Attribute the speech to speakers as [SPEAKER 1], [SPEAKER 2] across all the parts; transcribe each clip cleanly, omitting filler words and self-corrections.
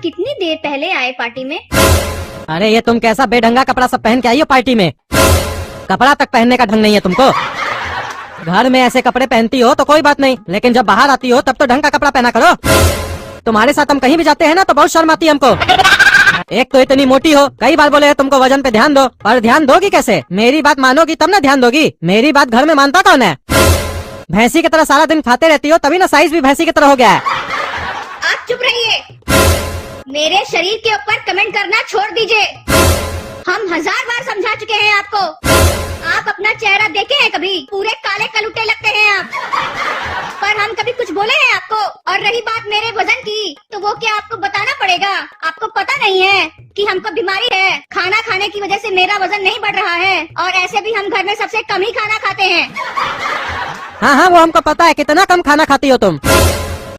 [SPEAKER 1] कितनी देर पहले आए पार्टी में?
[SPEAKER 2] अरे ये तुम कैसा बेढंगा कपड़ा सब पहन के आई हो पार्टी में? कपड़ा तक पहनने का ढंग नहीं है तुमको। घर में ऐसे कपड़े पहनती हो तो कोई बात नहीं, लेकिन जब बाहर आती हो तब तो ढंग का कपड़ा पहना करो। तुम्हारे साथ हम कहीं भी जाते हैं ना तो बहुत शर्म आती है हमको। एक तो इतनी मोटी हो, कई बार बोले तुमको वजन पे ध्यान दो, पर ध्यान दोगी कैसे? मेरी बात मानोगी तब ना ध्यान दोगी। मेरी बात घर में मानता कौन है? भैंसी की तरह सारा दिन खाते रहती हो, तभी ना साइज भी भैंसी की तरह हो गया है।
[SPEAKER 1] आप चुप रहिए। मेरे शरीर के ऊपर कमेंट करना छोड़ दीजिए। हम 1000 बार समझा चुके हैं आपको। आप अपना चेहरा देखे हैं कभी? पूरे काले कलुटे लगते हैं आप। पर हम कभी कुछ बोले हैं आपको? और रही बात मेरे वजन की, तो वो क्या आपको बताना पड़ेगा? आपको पता नहीं है कि हमको बीमारी है। खाना खाने की वजह से मेरा वजन नहीं बढ़ रहा है, और ऐसे भी हम घर में सबसे कम ही खाना खाते हैं।
[SPEAKER 2] हाँ हाँ, वो हमको पता है कितना कम खाना खाती हो तुम।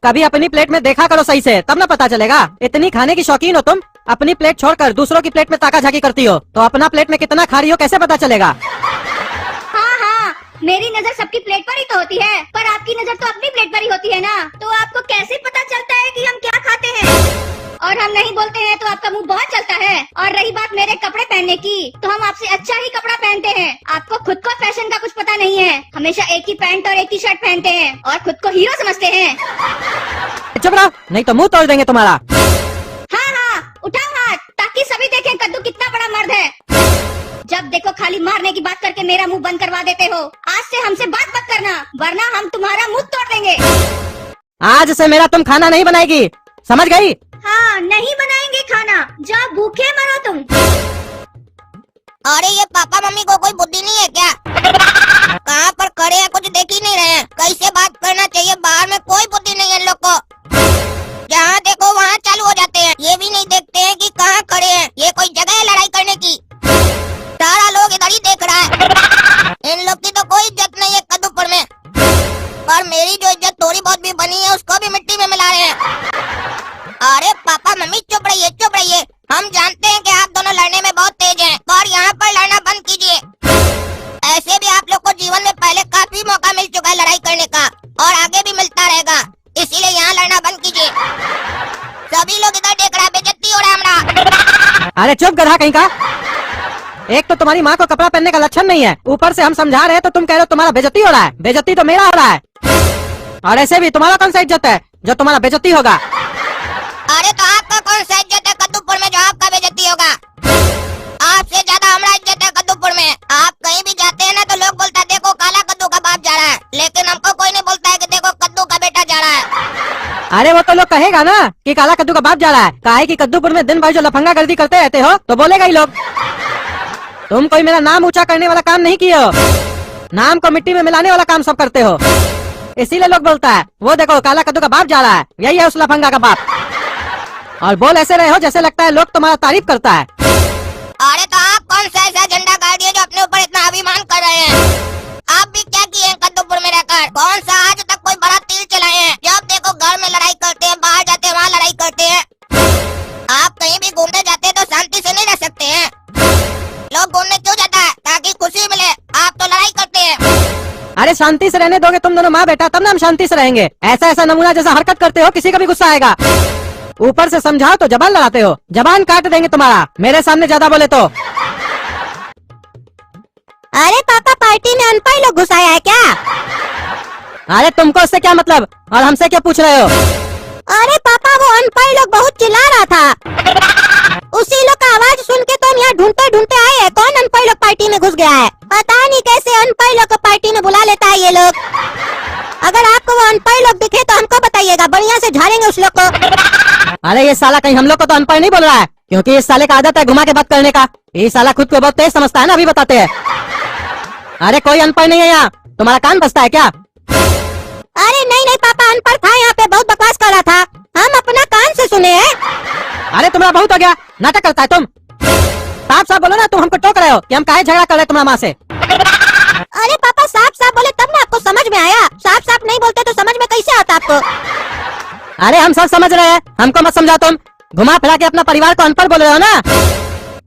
[SPEAKER 2] कभी अपनी प्लेट में देखा करो सही से, तब ना पता चलेगा। इतनी खाने की शौकीन हो तुम, अपनी प्लेट छोड़कर दूसरों की प्लेट में ताका झाकी करती हो, तो अपना प्लेट में कितना खा रही हो कैसे पता चलेगा?
[SPEAKER 1] हाँ हाँ, मेरी नजर सबकी प्लेट पर ही तो होती है, पर आपकी नजर तो अपनी प्लेट पर ही होती है ना। तो आपको कैसे पता चलता है कि हम क्या खाते हैं? और हम नहीं बोलते हैं तो आपका मुंह बहुत चलता है। और रही बात मेरे कपड़े पहनने की, तो हम आपसे अच्छा ही कपड़ा पहनते हैं। आपको खुद को फैशन का कुछ पता नहीं है। हमेशा एक ही पैंट और एक ही शर्ट पहनते हैं और खुद को हीरो समझते हैं।
[SPEAKER 2] चुप रहो, नहीं तो मुंह तोड़ देंगे तुम्हारा।
[SPEAKER 1] हाँ हाँ, उठाओ हाथ ताकि सभी देखें कद्दू कितना बड़ा मर्द है। जब देखो खाली मारने की बात करके मेरा मुंह बंद करवा देते हो। आज से हमसे बात मत करना, वरना हम तुम्हारा मुंह तोड़ देंगे।
[SPEAKER 2] आज से मेरा तुम खाना नहीं बनाएगी, समझ गई?
[SPEAKER 1] हाँ, नहीं बनाएंगे खाना, जाओ भूखे मरो तुम।
[SPEAKER 3] अरे ये पापा मम्मी को कोई बुद्धि नहीं है क्या? कहाँ पर खड़े हैं, कुछ देख ही नहीं रहे हैं। कैसे बात करना चाहिए, बाहर में कोई बुद्धि नहीं है इन लोग को। जहाँ देखो वहाँ चालू हो जाते हैं। ये भी नहीं देखते हैं कि कहाँ खड़े हैं। ये कोई जगह है लड़ाई करने की? सारा लोग इधर ही देख रहा है। इन लोग की तो कोई इज्जत नहीं है कद्दूपुर में, पर मेरी जो इज्जत थोड़ी बहुत भी बनी है उसको भी मिट्टी में मिला रहे हैं। अरे पापा मम्मी चुप रहिए, चुप रहिए। हम जानते हैं कि आप दोनों लड़ने में बहुत तेज हैं, और यहाँ पर लड़ना बंद कीजिए। ऐसे भी आप लोग को जीवन में पहले काफी मौका मिल चुका है लड़ाई करने का, और आगे भी मिलता रहेगा। इसीलिए यहाँ लड़ना बंद कीजिए। सभी लोग इधर देख रहा है, बेइज्जती हो रहा है हमारा।
[SPEAKER 2] अरे चुप गधा कहीं का। एक तो तुम्हारी माँ को कपड़ा पहनने का लक्षण नहीं है, ऊपर से हम समझा रहे हैं तो तुम कह रहे हो तुम्हारा बेइज्जती हो रहा है। बेइज्जती तो मेरा हो रहा है। और ऐसे भी तुम्हारा कौन सा इज्जत है जो तुम्हारा बेइज्जती होगा?
[SPEAKER 3] अरे तो आपका कौन सा इज्जत है कद्दूपुर में जो आपका बेइज्जती होगा? आपसे ज्यादा हमारा इज्जत है कद्दूपुर में। आप कहीं भी जाते हैं ना तो लोग बोलता है देखो काला कद्दू का बाप जा रहा है, लेकिन हमको कोई नहीं बोलता है कि देखो कद्दू का बेटा जा रहा है।
[SPEAKER 2] अरे वो तो लोग कहेगा ना कि काला कद्दू का बाप जा रहा है। काहे कि कद्दूपुर में दिन भर जो लफंगा गर्दी करते रहते हो तो बोलेगा ही लोग। तुम कोई मेरा नाम ऊंचा करने वाला काम नहीं किए हो, नाम को मिट्टी में मिलाने वाला काम सब करते हो। इसीलिए लोग बोलता है वो देखो काला कद्दू का बाप जा रहा है, यही है उस लफंगा का बाप। और बोल ऐसे रहे हो जैसे लगता है लोग तुम्हारा तारीफ करता है।
[SPEAKER 3] अरे तो आप कौन सा ऐसा झंडा गाड़ दिए जो अपने ऊपर इतना अभिमान कर रहे हैं? आप भी क्या किए हैं कद्दूपुर में रहकर? कौन सा आज तक कोई बड़ा तीर चलाए हैं? जब देखो घर में लड़ाई करते हैं, बाहर जाते हैं वहाँ लड़ाई करते हैं। आप कहीं भी घूमने जाते हैं तो शांति से नहीं रह सकते हैं। लोग घूमने क्यों जाता है? ताकि खुशी मिले। आप तो लड़ाई करते हैं।
[SPEAKER 2] अरे शांति से रहने दोगे तुम दोनों माँ बेटा, तब ना हम शांति से रहेंगे। ऐसा ऐसा नमूना जैसा हरकत करते हो किसी का भी गुस्सा आएगा। ऊपर से समझाओ तो जबान लड़ाते हो, जबान काट देंगे तुम्हारा मेरे सामने ज्यादा बोले तो।
[SPEAKER 3] अरे पापा पार्टी में अनपढ़ लोग घुसाया है क्या?
[SPEAKER 2] अरे तुमको उससे क्या मतलब और हमसे क्या पूछ रहे हो?
[SPEAKER 3] अरे पापा वो अनपढ़ लोग बहुत चिल्ला रहा था, उसी लोग का आवाज सुन के तो हम यहाँ ढूंढते ढूंढते आए हैं। कौन अनपढ़ लोग पार्टी में घुस गया है? पता नहीं कैसे अनपढ़ लोग को पार्टी में बुला लेता है ये लोग। अगर आपको वो अनपढ़ लोग दिखे तो हमको बताइएगा, बढ़िया से झाड़ेंगे उस लोग को।
[SPEAKER 2] अरे ये साला कहीं हम लोग को तो अनपढ़ नहीं बोल रहा है, क्योंकि इस साले का आदत है घुमा के बात करने का। ये साला खुद को बहुत तेज समझता है ना, अभी बताते हैं। अरे कोई अनपढ़ नहीं है यहाँ, तुम्हारा कान बसता है क्या?
[SPEAKER 3] अरे नहीं नहीं पापा, अनपढ़ था यहाँ पे, बहुत बकवास कर रहा था, हम अपना कान से सुने हैं।
[SPEAKER 2] अरे तुम्हारा बहुत हो गया, नाटक करता है तुम। साफ साफ बोलो ना, तुम हमको टोक रहे हो कि हम काहे झगड़ा कर रहे तुम्हारा माँ से।
[SPEAKER 3] अरे पापा साफ साफ बोले तब ना आपको समझ में आया, साफ साफ नहीं बोलते तो समझ में कैसे आता आपको?
[SPEAKER 2] अरे हम सब समझ रहे हैं, हमको मत समझाओ तुम। घुमा फिरा के अपना परिवार को अनपढ़ बोल रहे हो ना।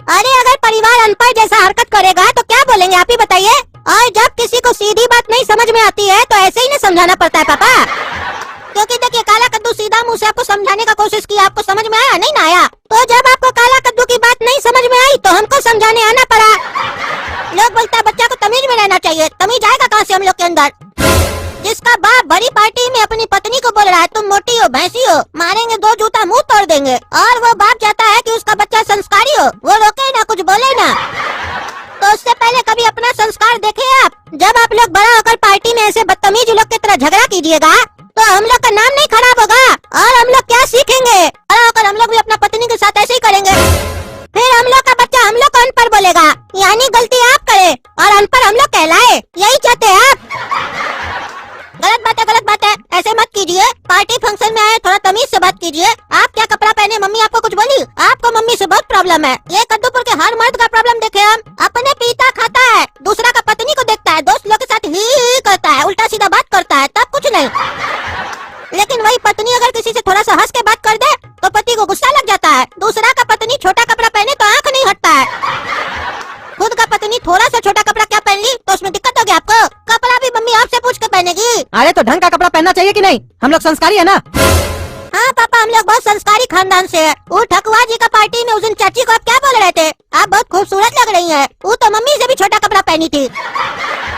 [SPEAKER 3] अरे अगर परिवार अनपढ़ जैसा हरकत करेगा तो क्या बोलेंगे आप ही बताइए। और जब किसी को सीधी बात नहीं समझ में आती है तो ऐसे ही नहीं समझाना पड़ता है पापा, क्योंकि देखिए काला कद्दू सीधा मुंह से आपको समझाने का कोशिश किया, आपको समझ में आया? नहीं ना आया। तो जब आपको काला कद्दू की बात नहीं समझ में आई तो हमको समझाने आना पड़ा। लोग बोलता है बच्चा को तमीज में रहना चाहिए, तमीज आएगा कहाँ से हम लोग के अंदर? जिसका बाप बड़ी पार्टी में अपनी पत्नी को बोल रहा है तुम मोटी हो, भैंसी हो, मारेंगे 2 जूता मुंह तोड़ देंगे, और वो बाप चाहता है कि उसका बच्चा संस्कारी हो, वो रोके ना, कुछ बोले ना। तो उससे पहले कभी अपना संस्कार देखे आप? जब आप लोग बड़ा होकर पार्टी में ऐसे बदतमीज लोग की तरह झगड़ा कीजिएगा तो हम लोग का नाम नहीं खराब होगा, और हम लोग क्या सीखेंगे? बड़ा होकर हम लोग भी अपना पत्नी के साथ ऐसे ही करेंगे, फिर हम लोग का बच्चा हम लोग को अनपढ़ बोलेगा, यानी गलती आप करे और अनपढ़ हम लोग कहलाए। यही चाहते हैं आप? गलत बात है, ऐसे मत कीजिए। पार्टी फंक्शन में आए, थोड़ा तमीज से बात कीजिए। आप क्या कपड़ा पहने, मम्मी आपको कुछ बोली? आपको मम्मी से बहुत प्रॉब्लम है। ये कद्दूपुर के हर मर्द का प्रॉब्लम देखे हम, अपने पीता खाता है, दूसरा का पत्नी को देखता है, दोस्त लोग के साथ ही करता है, उल्टा सीधा बात करता है, तब कुछ नहीं। लेकिन वही पत्नी अगर किसी से थोड़ा सा हंस के बात कर दे तो पति को गुस्सा लग जाता है। दूसरा का पत्नी छोटा कपड़ा पहने तो आंख नहीं हटता है, खुद का पत्नी थोड़ा सा छोटा कपड़ा क्या पहन ली तो उसमें दिक्कत होगी आपको? कपड़ा भी मम्मी आपसे पूछ के पहनेगी।
[SPEAKER 2] अरे तो ढंग का कपड़ा पहनना चाहिए कि नहीं? हम लोग संस्कारी है ना।
[SPEAKER 3] हाँ पापा, हम लोग बहुत संस्कारी खानदान से है। वो ठकुआ जी का पार्टी में उस दिन चाची को आप क्या बोल रहे थे? आप बहुत खूबसूरत लग रही हैं। वो तो मम्मी से भी छोटा कपड़ा पहनी थी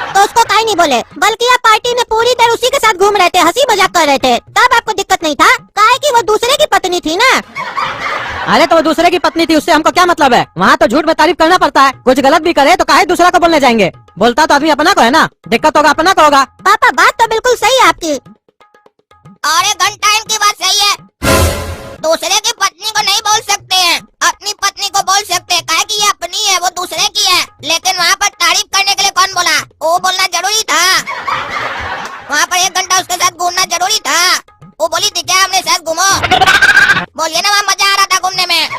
[SPEAKER 3] तो उसको काहे नहीं बोले, बल्कि आप पार्टी में पूरी देर उसी के साथ घूम रहे थे, हंसी मजाक कर रहे थे, तब आपको दिक्कत नहीं था, काहे कि वो दूसरे की पत्नी थी ना।
[SPEAKER 2] अरे तो वो दूसरे की पत्नी थी, उससे हमको क्या मतलब है? वहाँ तो झूठ में तारीफ करना पड़ता है, कुछ गलत भी करे तो काहे दूसरा को बोलने जाएंगे? बोलता तो आदमी अपना को है ना, दिक्कत होगा अपना को होगा।
[SPEAKER 3] पापा बात तो बिल्कुल सही है आपकी। अरे घंटा इनकी बात सही है, दूसरे की पत्नी को नहीं बोल सकते हैं, अपनी पत्नी को बोल सकते हैं, काहे कि ये अपनी है, वो दूसरे की है। लेकिन वहाँ पर तारीफ करने के लिए कौन बोला? वो बोलना जरूरी था, वहाँ पर 1 घंटा उसके साथ घूमना जरूरी था। वो बोली थी क्या हमने साथ घूमो? बोलिए ना, वहाँ मजा आ रहा था घूमने में।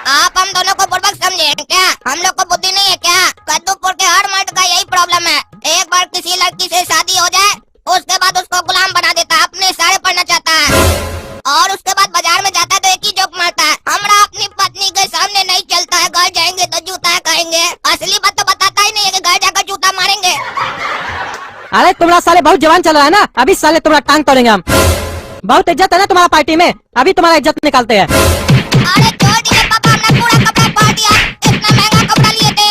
[SPEAKER 3] आप हम दोनों को बुड़बक समझे क्या? हम लोग को बुद्धि नहीं है क्या? कद्दूपुर के हर मर्द का यही प्रॉब्लम है, एक बार किसी लड़की से शादी हो जाए उसके बाद उसको गुलाम बना देता है, अपने सारे पढ़ना चाहता है, और उसके बाद बाजार में जाता है तो एक ही जोक मारता है, हमरा अपनी पत्नी के सामने नहीं चलता है, घर जाएंगे तो जूता खाएंगे। असली बात तो बताता ही नहीं है कि घर जाकर जूता मारेंगे।
[SPEAKER 2] अरे तुम्हारा साले बहुत जवान चल रहा है ना, अभी साले तुम्हारा टांग तोड़ेंगे हम। बहुत इज्जत है ना तुम्हारा पार्टी में, अभी तुम्हारा इज्जत निकालते हैं।
[SPEAKER 3] अरे छोड़ दिए पापा, हमने पूरा कपड़ा फाड़ दिया, इतना महंगा कपड़ा लिए थे,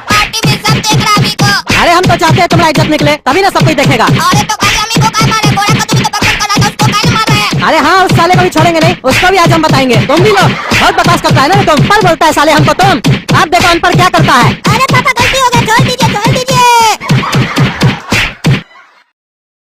[SPEAKER 3] पार्टी में सब देख रहा अभी को।
[SPEAKER 2] अरे हम तो चाहते हैं तुम्हारा इज्जत निकले, तभी ना सब कोई देखेगा।
[SPEAKER 3] अरे तो खाली अम्मी को काय मारे, गोरा कद्दू भी तो पकड़ कर रहा था, उसको काय मार रहे हैं?
[SPEAKER 2] अरे हाँ, उस साले को भी छोड़ेंगे नहीं, उसको भी आज हम बताएंगे। तुम भी लो, बहुत बकवास करता है ना तुम, पर बोलता है साले हमको तुम। आप देखो अनपढ़ क्या करता है।
[SPEAKER 3] अरे पापा